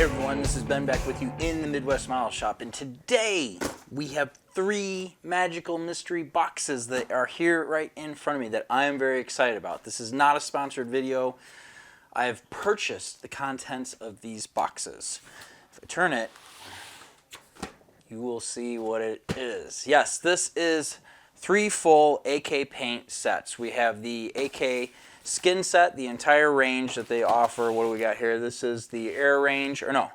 Hey everyone, this is Ben back with you in the Midwest Model Shop, and today we have 3 magical mystery boxes that are here right in front of me that I am very excited about. This is not a sponsored video. I have purchased the contents of these boxes. If I turn it, you will see what it is. Yes, this is 3 full AK paint sets. We have the AK skin set, the entire range that they offer. What do we got here? This is the air range, or no,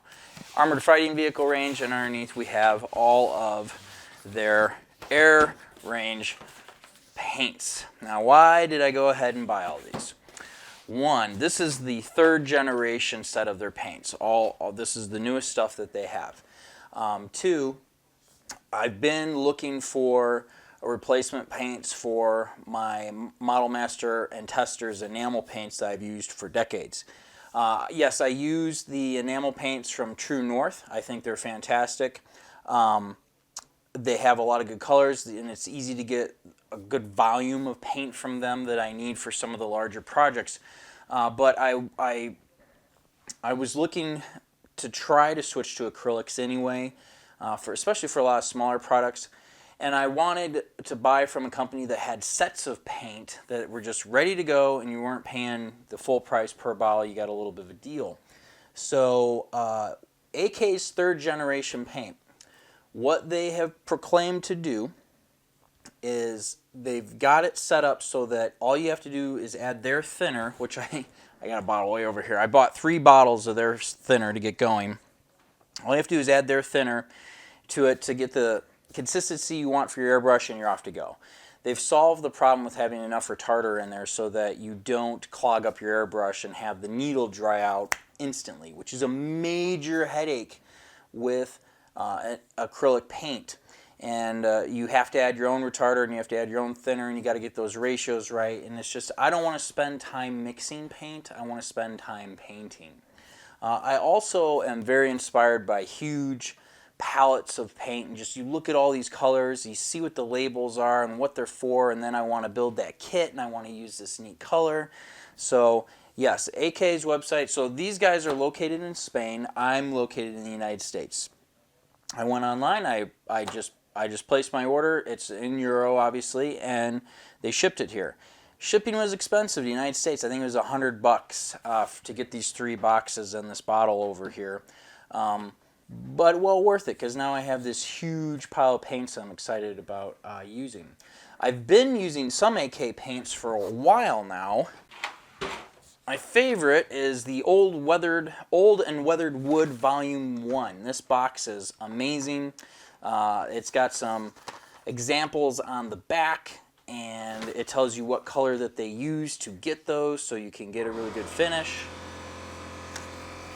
armored fighting vehicle range, and underneath we have all of their air range paints. Now, why did I go ahead and buy all these? One, this is the 3rd generation set of their paints. This is the newest stuff that they have. 2, I've been looking for replacement paints for my Model Master and Testors enamel paints that I've used for decades. Yes, I use the enamel paints from True North. I think they're fantastic. They have a lot of good colors, and it's easy to get a good volume of paint from them that I need for some of the larger projects. But I was looking to try to switch to acrylics anyway, especially for a lot of smaller products. And I wanted to buy from a company that had sets of paint that were just ready to go, and you weren't paying the full price per bottle. You got a little bit of a deal. So AK's 3rd generation paint, what they have proclaimed to do is they've got it set up so that all you have to do is add their thinner, which I got a bottle way over here. I bought 3 bottles of their thinner to get going. All you have to do is add their thinner to it to get the consistency you want for your airbrush, and you're off to go. They've solved the problem with having enough retarder in there so that you don't clog up your airbrush and have the needle dry out instantly, which is a major headache with acrylic paint. And you have to add your own retarder, and you have to add your own thinner, and you got to get those ratios right. And it's just, I don't want to spend time mixing paint. I want to spend time painting. I also am very inspired by huge palettes of paint, and just you look at all these colors, you see what the labels are and what they're for, and then I want to build that kit, and I want to use this neat color. So yes, AK's website. So these guys are located in Spain. I'm located in the United States. I went online. I just placed my order. It's in euro, obviously, and they shipped it here. Shipping was expensive in the United States. I think it was $100 to get these 3 boxes and this bottle over here. But well worth it, because now I have this huge pile of paints I'm excited about using. I've been using some AK paints for a while now. My favorite is the Old and Weathered Wood Volume 1. This box is amazing. It's got some examples on the back, and it tells you what color that they use to get those, so you can get a really good finish.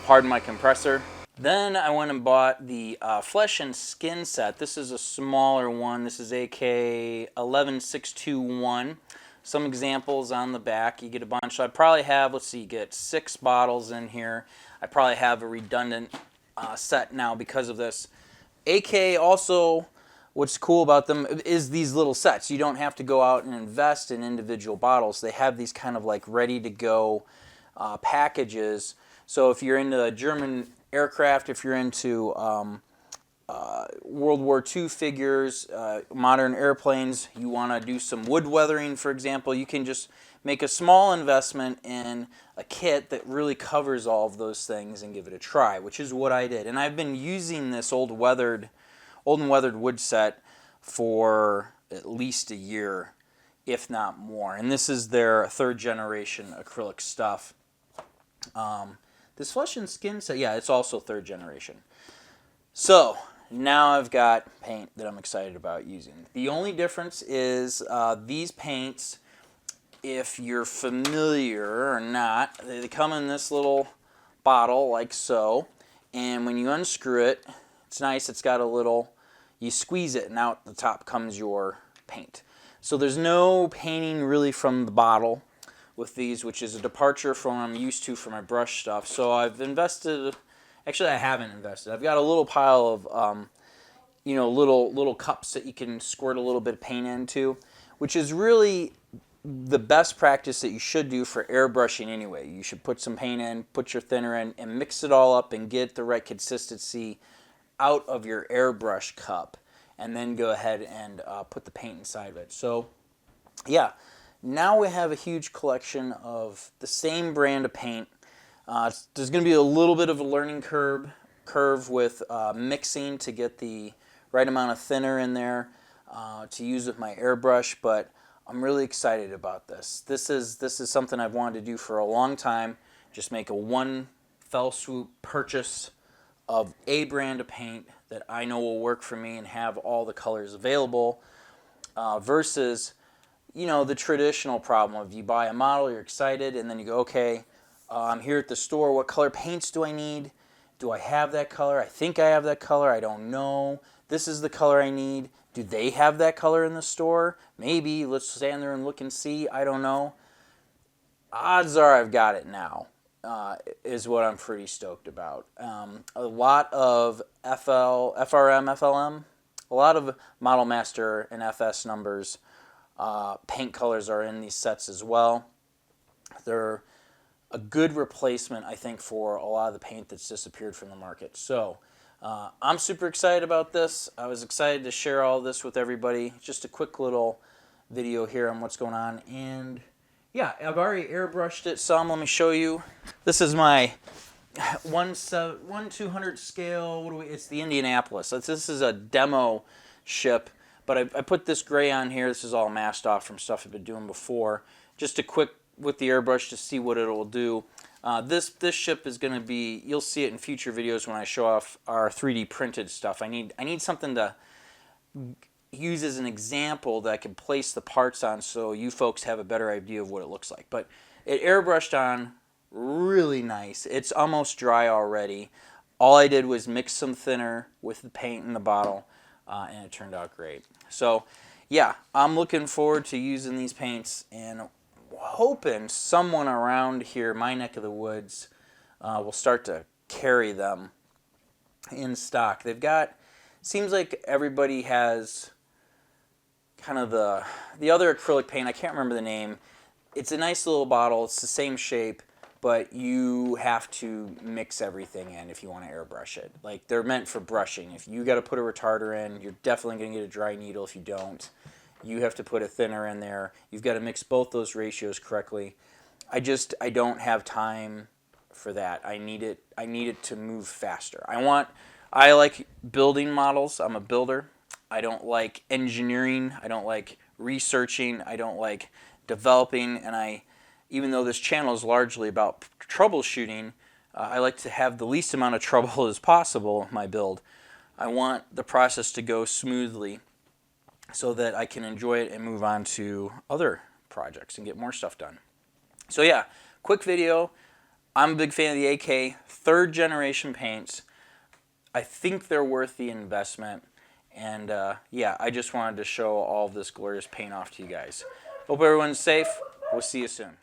Pardon my compressor. Then I went and bought the Flesh and Skin set. This is a smaller one. This is AK 11621. Some examples on the back. You get a bunch. So I probably have, let's see, you get 6 bottles in here. I probably have a redundant set now because of this. AK also, what's cool about them is these little sets. You don't have to go out and invest in individual bottles. They have these kind of like ready to go packages. So if you're into German aircraft, if you're into World War II figures, modern airplanes, you want to do some wood weathering, for example, you can just make a small investment in a kit that really covers all of those things and give it a try, which is what I did. And I've been using this old and weathered wood set for at least a year, if not more. And this is their 3rd generation acrylic stuff. This Flesh and Skin set, yeah, it's also 3rd generation. So now I've got paint that I'm excited about using. The only difference is these paints, if you're familiar or not, they come in this little bottle like so. And when you unscrew it, it's nice. It's got a little, you squeeze it, and out the top comes your paint. So there's no painting really from the bottle with these, which is a departure from what I'm used to for my brush stuff. So I've invested, actually I haven't invested. I've got a little pile of, little cups that you can squirt a little bit of paint into, which is really the best practice that you should do for airbrushing anyway. You should put some paint in, put your thinner in, and mix it all up and get the right consistency out of your airbrush cup, and then go ahead and put the paint inside of it. So yeah, now we have a huge collection of the same brand of paint. There's going to be a little bit of a learning curve with mixing to get the right amount of thinner in there to use with my airbrush, but I'm really excited about this. This is something I've wanted to do for a long time. Just make a one fell swoop purchase of a brand of paint that I know will work for me and have all the colors available, versus, you know, the traditional problem of you buy a model, you're excited, and then you go, okay, I'm here at the store, what color paints do I need? Do I have that color? I think I have that color, I don't know. This is the color I need. Do they have that color in the store? Maybe. Let's stand there and look and see. I don't know. Odds are I've got it now, is what I'm pretty stoked about. A lot of FRM, FLM, a lot of Model Master and FS numbers, paint colors are in these sets as well. They're a good replacement, I think, for a lot of the paint that's disappeared from the market. So I'm super excited about this. I was excited to share all this with everybody. Just a quick little video here on what's going on. And yeah, I've already airbrushed it some. Let me show you. This is my 1/200 scale. It's the Indianapolis. This is a demo ship, but I put this gray on here. This is all masked off from stuff I've been doing before. Just a quick with the airbrush to see what it will do. This ship is going to be, you'll see it in future videos when I show off our 3D printed stuff. I need something to use as an example that I can place the parts on so you folks have a better idea of what it looks like. But it airbrushed on really nice. It's almost dry already. All I did was mix some thinner with the paint in the bottle, and it turned out great. So yeah, I'm looking forward to using these paints and hoping someone around here, my neck of the woods, will start to carry them in stock. They've got, seems like everybody has kind of the other acrylic paint. I can't remember the name. It's a nice little bottle. It's the same shape, but you have to mix everything in if you want to airbrush it. Like, they're meant for brushing. If you got to put a retarder in, you're definitely going to get a dry needle if you don't. You have to put a thinner in there. You've got to mix both those ratios correctly. I don't have time for that. I need it to move faster. I like building models. I'm a builder. I don't like engineering. I don't like researching. I don't like developing. And even though this channel is largely about troubleshooting, I like to have the least amount of trouble as possible in my build. I want the process to go smoothly so that I can enjoy it and move on to other projects and get more stuff done. So yeah, quick video. I'm a big fan of the AK, 3rd generation paints. I think they're worth the investment. And yeah, I just wanted to show all of this glorious paint off to you guys. Hope everyone's safe. We'll see you soon.